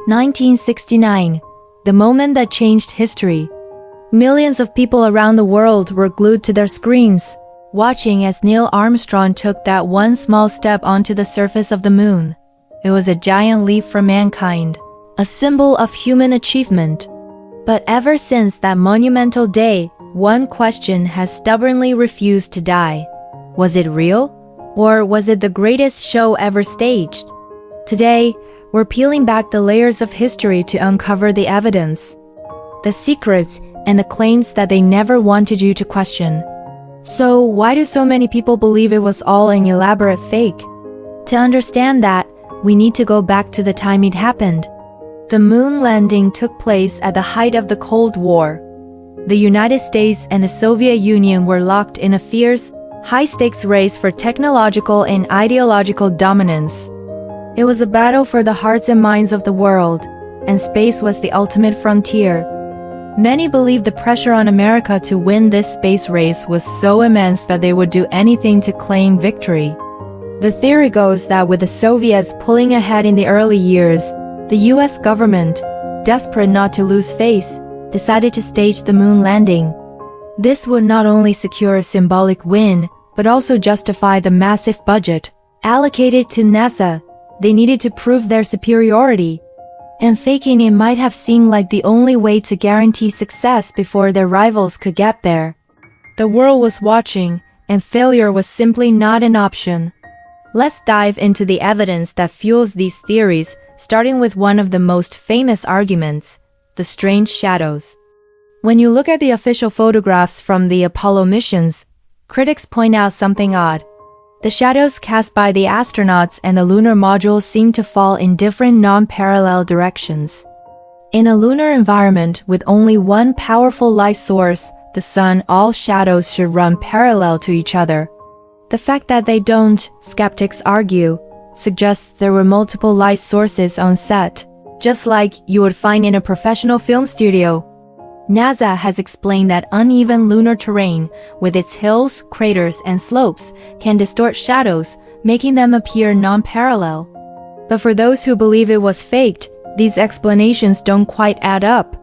1969, the moment that changed history. Millions of people around the world were glued to their screens, watching as Neil Armstrong took that one small step onto the surface of the moon. It was a giant leap for mankind, a symbol of human achievement. But ever since that monumental day, one question has stubbornly refused to die. Was it real? Or was it the greatest show ever staged? Today, we're peeling back the layers of history to uncover the evidence, the secrets, and the claims that they never wanted you to question. So why do so many people believe it was all an elaborate fake? To understand that, we need to go back to the time it happened. The moon landing took place at the height of the Cold War. The United States and the Soviet Union were locked in a fierce, high-stakes race for technological and ideological dominance. It was a battle for the hearts and minds of the world, and space was the ultimate frontier. Many believed the pressure on America to win this space race was so immense that they would do anything to claim victory. The theory goes that with the Soviets pulling ahead in the early years, the US government, desperate not to lose face, decided to stage the moon landing. This would not only secure a symbolic win, but also justify the massive budget allocated to NASA. They needed to prove their superiority, and faking it might have seemed like the only way to guarantee success before their rivals could get there. The world was watching, and failure was simply not an option. Let's dive into the evidence that fuels these theories, starting with one of the most famous arguments, the strange shadows. When you look at the official photographs from the Apollo missions, critics point out something odd. The shadows cast by the astronauts and the lunar module seem to fall in different non-parallel directions. In a lunar environment with only one powerful light source, the sun, all shadows should run parallel to each other. The fact that they don't, skeptics argue, suggests there were multiple light sources on set, just like you would find in a professional film studio. NASA has explained that uneven lunar terrain, with its hills, craters, and slopes, can distort shadows, making them appear non-parallel. But for those who believe it was faked, these explanations don't quite add up.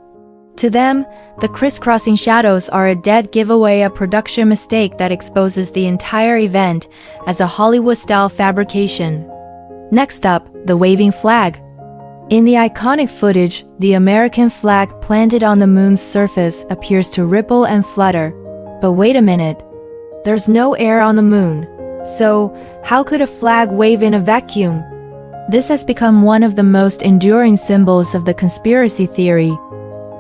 To them, the crisscrossing shadows are a dead giveaway, a production mistake that exposes the entire event as a Hollywood-style fabrication. Next up, the waving flag. In the iconic footage, the American flag planted on the moon's surface appears to ripple and flutter. But wait a minute. There's no air on the moon. So, how could a flag wave in a vacuum? This has become one of the most enduring symbols of the conspiracy theory.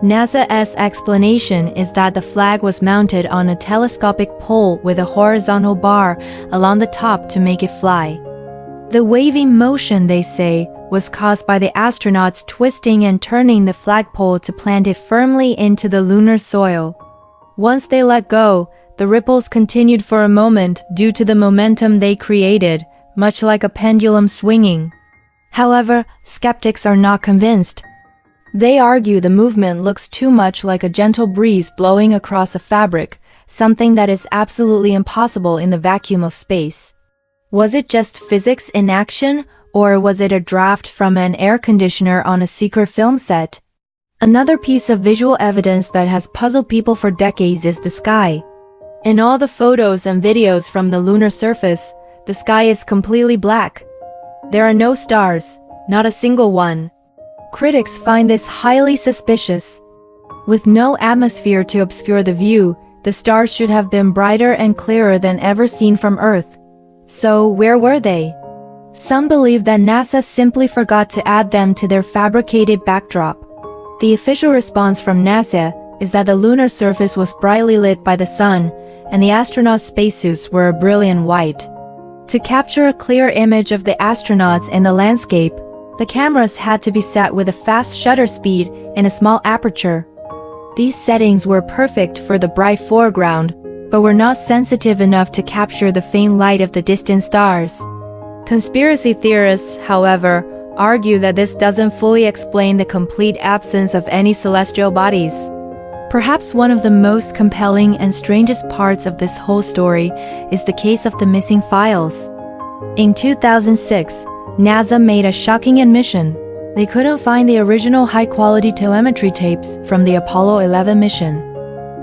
NASA's explanation is that the flag was mounted on a telescopic pole with a horizontal bar along the top to make it fly. The waving motion, they say, was caused by the astronauts twisting and turning the flagpole to plant it firmly into the lunar soil. Once they let go, the ripples continued for a moment due to the momentum they created, much like a pendulum swinging. However, skeptics are not convinced. They argue the movement looks too much like a gentle breeze blowing across a fabric, something that is absolutely impossible in the vacuum of space. Was it just physics in action, or was it a draft from an air conditioner on a secret film set? Another piece of visual evidence that has puzzled people for decades is the sky. In all the photos and videos from the lunar surface, the sky is completely black. There are no stars, not a single one. Critics find this highly suspicious. With no atmosphere to obscure the view, the stars should have been brighter and clearer than ever seen from Earth. So where were they? Some believe that NASA simply forgot to add them to their fabricated backdrop. The official response from NASA is that the lunar surface was brightly lit by the sun, and the astronauts' spacesuits were a brilliant white. To capture a clear image of the astronauts and the landscape, the cameras had to be set with a fast shutter speed and a small aperture. These settings were perfect for the bright foreground, but were not sensitive enough to capture the faint light of the distant stars. Conspiracy theorists, however, argue that this doesn't fully explain the complete absence of any celestial bodies. Perhaps one of the most compelling and strangest parts of this whole story is the case of the missing files. In 2006, NASA made a shocking admission. They couldn't find the original high-quality telemetry tapes from the Apollo 11 mission.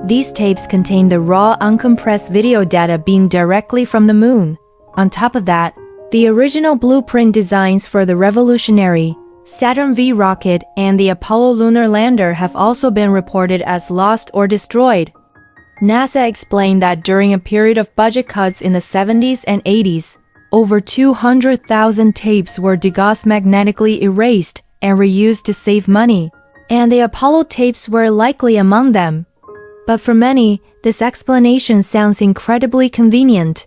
These tapes contained the raw, uncompressed video data beamed directly from the moon. On top of that, the original blueprint designs for the revolutionary Saturn V rocket and the Apollo lunar lander have also been reported as lost or destroyed. NASA explained that during a period of budget cuts in the 70s and 80s, over 200,000 tapes were degaussed, magnetically erased, and reused to save money, and the Apollo tapes were likely among them. But for many, this explanation sounds incredibly convenient.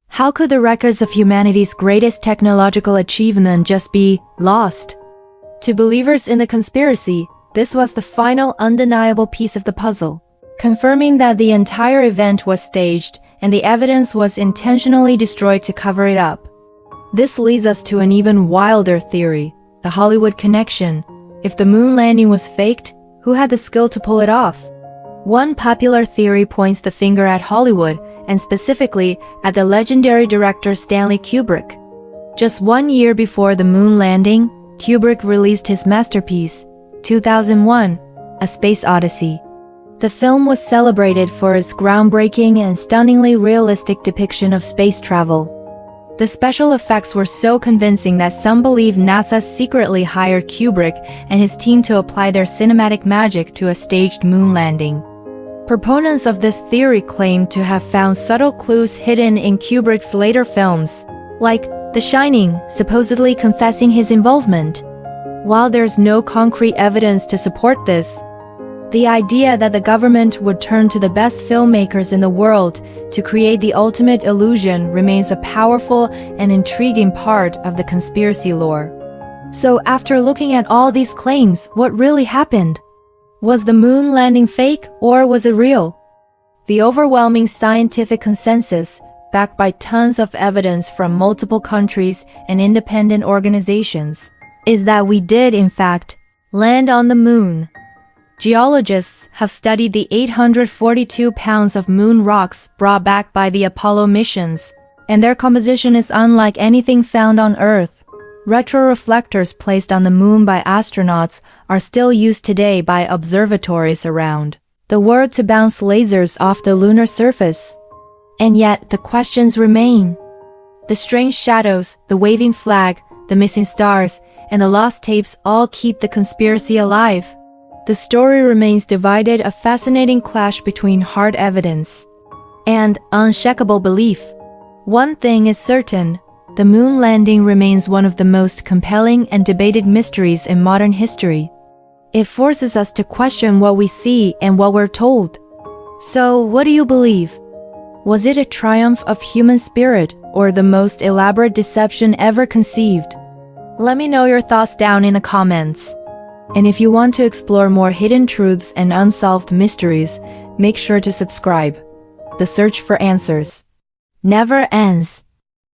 How could the records of humanity's greatest technological achievement just be lost? To believers in the conspiracy, this was the final undeniable piece of the puzzle, confirming that the entire event was staged and the evidence was intentionally destroyed to cover it up. This leads us to an even wilder theory, the Hollywood connection. If the moon landing was faked, who had the skill to pull it off? One popular theory points the finger at Hollywood, and specifically at the legendary director Stanley Kubrick. Just 1 year before the moon landing, Kubrick released his masterpiece, 2001, A Space Odyssey. The film was celebrated for its groundbreaking and stunningly realistic depiction of space travel. The special effects were so convincing that some believe NASA secretly hired Kubrick and his team to apply their cinematic magic to a staged moon landing. Proponents of this theory claim to have found subtle clues hidden in Kubrick's later films, like The Shining, supposedly confessing his involvement. While there's no concrete evidence to support this, the idea that the government would turn to the best filmmakers in the world to create the ultimate illusion remains a powerful and intriguing part of the conspiracy lore. So after looking at all these claims, what really happened? Was the moon landing fake, or was it real? The overwhelming scientific consensus, backed by tons of evidence from multiple countries and independent organizations, is that we did, in fact, land on the moon. Geologists have studied the 842 pounds of moon rocks brought back by the Apollo missions, and their composition is unlike anything found on Earth. Retroreflectors placed on the moon by astronauts are still used today by observatories around the world to bounce lasers off the lunar surface. And yet, the questions remain. The strange shadows, the waving flag, the missing stars, and the lost tapes all keep the conspiracy alive. The story remains divided, a fascinating clash between hard evidence and unshakable belief. One thing is certain, the moon landing remains one of the most compelling and debated mysteries in modern history. It forces us to question what we see and what we're told. So, what do you believe? Was it a triumph of human spirit or the most elaborate deception ever conceived? Let me know your thoughts down in the comments. And if you want to explore more hidden truths and unsolved mysteries, make sure to subscribe. The search for answers never ends.